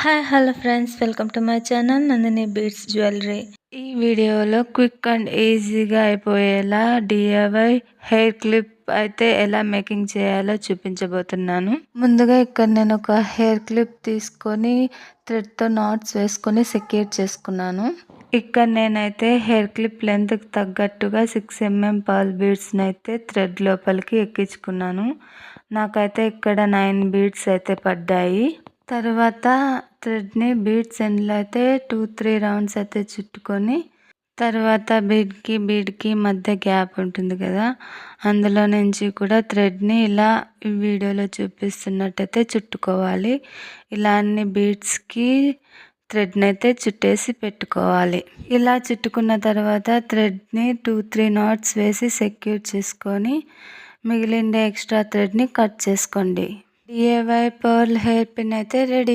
Hi hello friends, welcome to my channel Nandini beats jewellery. ఈ వీడియోలో quick and ఈజీగా అయిపోయేలా DIY hair clip అయితే ఎలా మేకింగ్ చేయాలో చూపించబోతున్నాను. ముందుగా ఇక్కడ నేను ఒక హెయిర్ క్లిప్ తీసుకొని థ్రెడ్తో నాట్స్ వేసుకొని సెక్యూర్ చేసుకున్నాను. ఇక్కడ నేనైతే హెయిర్ క్లిప్ లెంత్కి తగ్గట్టుగా 6 mm పర్ల్ బీడ్స్ని అయితే థ్రెడ్ లోపలికి ఎక్కించుకున్నాను. నాకైతే ఇక్కడ 9 బీడ్స్ అయితే పడ్డాయి. తర్వాత థ్రెడ్ని బీడ్స్ ఎండ్లో అయితే 2-3 రౌండ్స్ అయితే చుట్టుకొని, తర్వాత బీడ్కి మధ్య గ్యాప్ ఉంటుంది కదా, అందులో నుంచి కూడా థ్రెడ్ని ఇలా వీడియోలో చూపిస్తున్నట్టయితే చుట్టుకోవాలి. ఇలా అన్ని బీడ్స్కి థ్రెడ్ని అయితే చుట్టేసి పెట్టుకోవాలి. ఇలా చుట్టుకున్న తర్వాత థ్రెడ్ని 2-3 నాట్స్ వేసి సెక్యూర్ చేసుకొని మిగిలిన ఎక్స్ట్రా థ్రెడ్ని కట్ చేసుకోండి. డిఐవై పర్ల్ హెయిర్ పిన్ అయితే రెడీ.